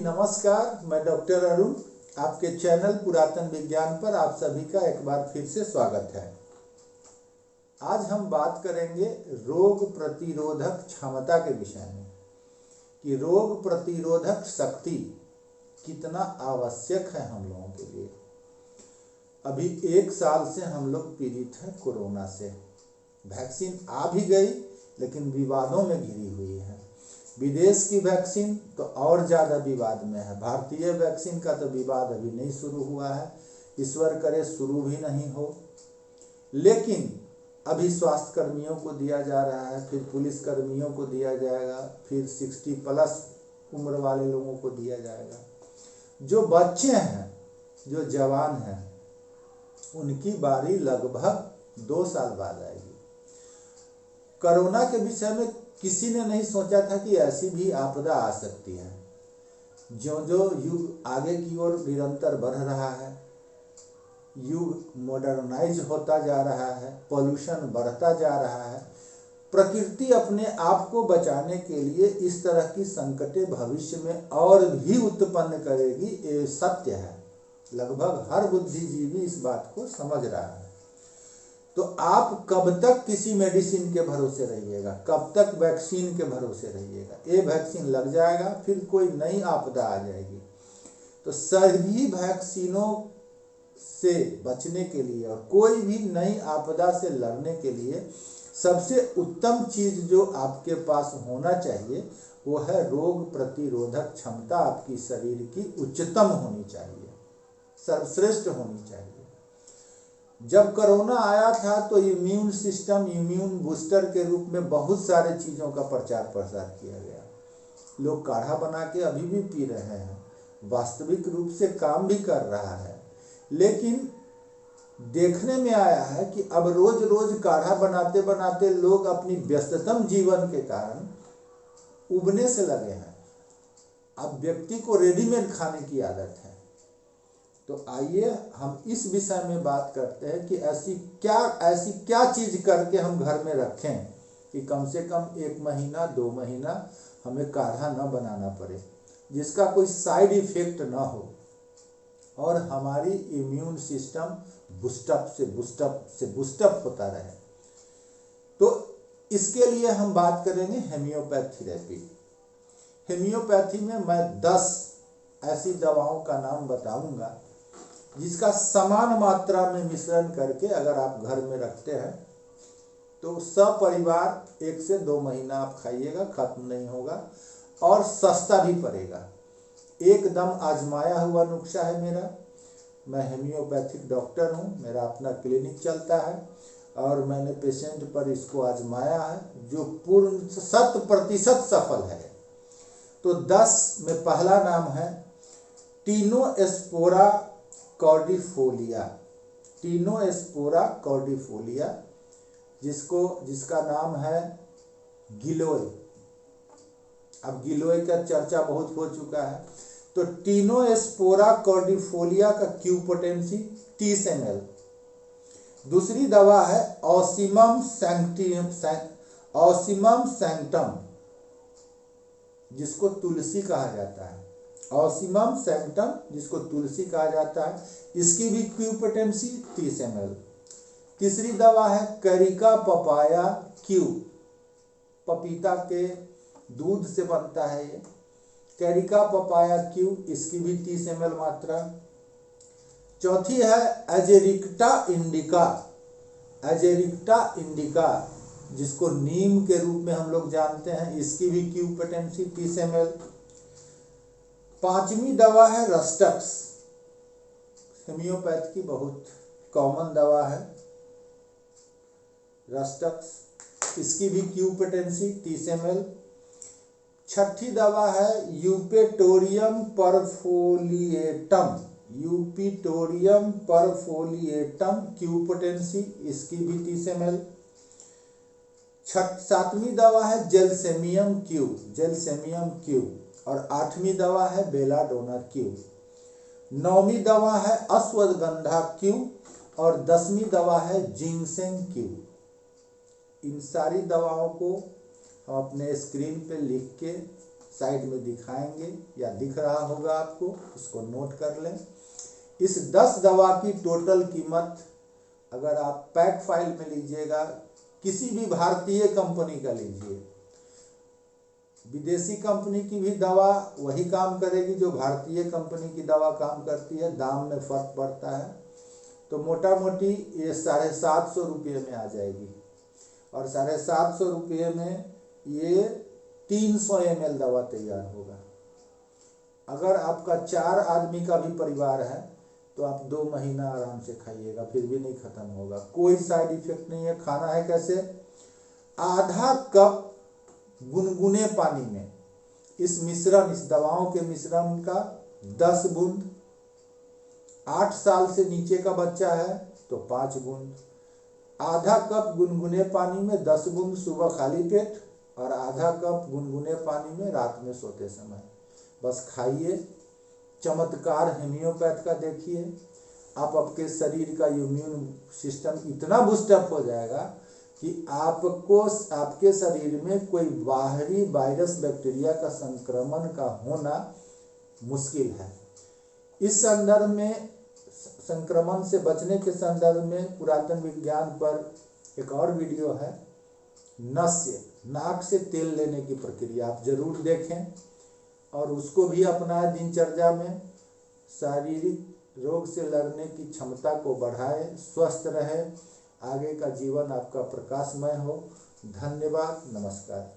नमस्कार, मैं डॉक्टर अरुण आपके चैनल पुरातन विज्ञान पर आप सभी का एक बार फिर से स्वागत है। आज हम बात करेंगे रोग प्रतिरोधक क्षमता के विषय में कि रोग प्रतिरोधक शक्ति कितना आवश्यक है हम लोगों के लिए। अभी 1 साल से हम लोग पीड़ित हैं कोरोना से। वैक्सीन आ भी गई लेकिन विवादों में घिरी हुई है। विदेश की वैक्सीन तो और ज़्यादा विवाद में है। भारतीय वैक्सीन का तो विवाद अभी नहीं शुरू हुआ है, ईश्वर करे शुरू भी नहीं हो। लेकिन अभी स्वास्थ्य कर्मियों को दिया जा रहा है, फिर पुलिस कर्मियों को दिया जाएगा, फिर 60+ उम्र वाले लोगों को दिया जाएगा। जो बच्चे हैं, जो जवान हैं, उनकी बारी लगभग 2 साल बाद आएगी। कोरोना के विषय में किसी ने नहीं सोचा था कि ऐसी भी आपदा आ सकती है। जो जो युग आगे की ओर निरंतर बढ़ रहा है, युग मॉडर्नाइज होता जा रहा है, पॉल्यूशन बढ़ता जा रहा है, प्रकृति अपने आप को बचाने के लिए इस तरह की संकटें भविष्य में और भी उत्पन्न करेगी, ये सत्य है। लगभग हर बुद्धिजीवी इस बात को समझ रहा है। तो आप कब तक किसी मेडिसिन के भरोसे रहिएगा, कब तक वैक्सीन के भरोसे रहिएगा। ये वैक्सीन लग जाएगा, फिर कोई नई आपदा आ जाएगी। तो सभी वैक्सीनों से बचने के लिए और कोई भी नई आपदा से लड़ने के लिए सबसे उत्तम चीज जो आपके पास होना चाहिए वो है रोग प्रतिरोधक क्षमता। आपकी शरीर की उच्चतम होनी चाहिए, सर्वश्रेष्ठ होनी चाहिए। जब कोरोना आया था तो इम्यून सिस्टम, इम्यून बूस्टर के रूप में बहुत सारे चीज़ों का प्रचार प्रसार किया गया। लोग काढ़ा बना के अभी भी पी रहे हैं, वास्तविक रूप से काम भी कर रहा है। लेकिन देखने में आया है कि अब रोज रोज काढ़ा बनाते बनाते लोग अपनी व्यस्ततम जीवन के कारण उबने से लगे हैं। अब व्यक्ति को रेडीमेड खाने की आदत है। तो आइए हम इस विषय में बात करते हैं कि ऐसी क्या चीज करके हम घर में रखें कि कम से कम 1 महीना 2 महीना हमें काढ़ा न बनाना पड़े, जिसका कोई साइड इफेक्ट ना हो और हमारी इम्यून सिस्टम बूस्टअप होता रहे। तो इसके लिए हम बात करेंगे हेमियोपैथ थेरेपी। हेमियोपैथी में मैं 10 ऐसी दवाओं का नाम बताऊंगा जिसका समान मात्रा में मिश्रण करके अगर आप घर में रखते हैं तो सपरिवार 1 से 2 महीना आप खाइएगा, खत्म नहीं होगा और सस्ता भी पड़ेगा। एकदम आजमाया हुआ नुस्खा है मेरा। मैं हेमियोपैथिक डॉक्टर हूँ, मेरा अपना क्लिनिक चलता है और मैंने पेशेंट पर इसको आजमाया है जो पूर्ण 100% सफल है। तो 10 में पहला नाम है टीनोस्पोरा कॉर्डिफोलिया। टीनोस्पोरा कॉर्डिफोलिया, जिसका नाम है गिलोय। अब गिलोय का चर्चा बहुत हो चुका है। तो टीनोस्पोरा कॉर्डिफोलिया का क्यू पोटेंसी 30 ml। दूसरी दवा है ऑसिमम सैंक्टम, जिसको तुलसी कहा जाता है। ऑसिमम सैंक्टम, जिसको तुलसी कहा जाता है, इसकी भी क्यू पोटेंसी 30 ml। तीसरी दवा है करिका पपाया क्यू। पपीता के दूध से बनता है ये कैरिका पपाया क्यू, इसकी भी 30 ml मात्रा। चौथी है एजेरिक्टा इंडिका, जिसको नीम के रूप में हम लोग जानते हैं, इसकी भी क्यू पोटेंसी 30 ml। 5वीं दवा है रस्टक्स। हेमियोपैथ की बहुत कॉमन दवा है रस्टक्स, इसकी भी क्यू पोटेंसी 30 ml। 6ठी दवा है यूपेटोरियम परफोलिएटम, क्यू पोटेंसी इसकी भी 30 ml। 7वीं दवा है जेलसेमियम क्यू और 8वीं दवा है बेलाडोना क्यू। 9वीं दवा है अश्वगंधा क्यू और 10वीं दवा है जिंगसेंग क्यू। इन सारी दवाओं को हम अपने स्क्रीन पे लिख के साइड में दिखाएंगे या दिख रहा होगा आपको, इसको नोट कर लें। इस 10 दवा की टोटल कीमत अगर आप पैक फाइल में लीजिएगा, किसी भी भारतीय कंपनी का लीजिए, विदेशी कंपनी की भी दवा वही काम करेगी जो भारतीय कंपनी की दवा काम करती है, दाम में फर्क पड़ता है। तो मोटा मोटी ये 750 रुपये में आ जाएगी, और 750 रुपये में ये 300 ml दवा तैयार होगा। अगर आपका 4 आदमी का भी परिवार है तो आप 2 महीना आराम से खाइएगा, फिर भी नहीं खत्म होगा, कोई साइड इफेक्ट नहीं है। खाना है कैसे? आधा कप गुनगुने पानी में इस दवाओं के मिश्रण का 10 बूंद, 8 साल से नीचे का बच्चा है तो 5 बूंद, आधा कप गुनगुने पानी में 10 बूंद सुबह खाली पेट, और आधा कप गुनगुने पानी में रात में सोते समय। बस खाइए, चमत्कार हेमियोपैथ का देखिए, आप आपके शरीर का इम्यून सिस्टम इतना बूस्टअप हो जाएगा कि आपको आपके शरीर में कोई बाहरी वायरस बैक्टीरिया का संक्रमण का होना मुश्किल है। इस संदर्भ में, संक्रमण से बचने के संदर्भ में पुरातन विज्ञान पर एक और वीडियो है, नस्य, नाक से तेल लेने की प्रक्रिया, आप जरूर देखें और उसको भी अपनाएं दिनचर्या में। शारीरिक रोग से लड़ने की क्षमता को बढ़ाए, स्वस्थ रहे, आगे का जीवन आपका प्रकाशमय हो। धन्यवाद, नमस्कार।